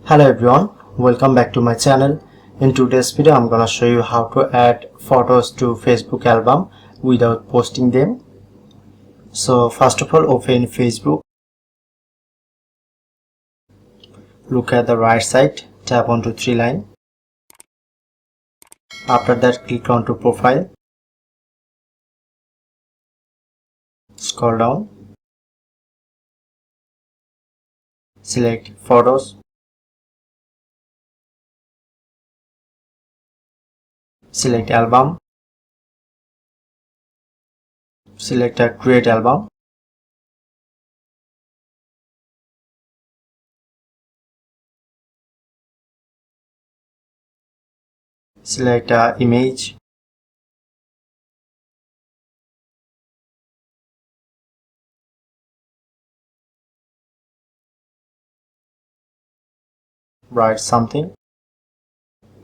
Hello everyone, welcome back to my channel. In today's video I'm gonna show you how to add photos to Facebook album without posting them. So first of all, open Facebook, look at the right side, tap onto three line. After that, click onto profile, scroll down, select photos, select album, select a create album, select a image, write something,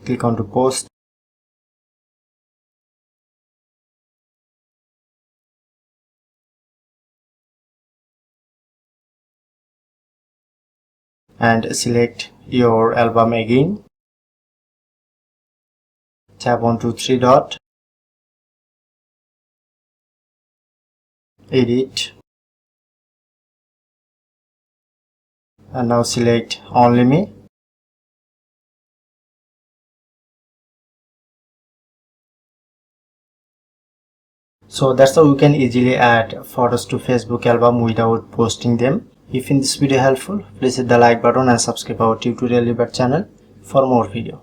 click onto post, and select your album again. Tap onto three dot, edit, and now select only me. So that's how you can easily add photos to Facebook album without posting them. If in this video helpful, please hit the like button and subscribe our tutorial debate channel for more video.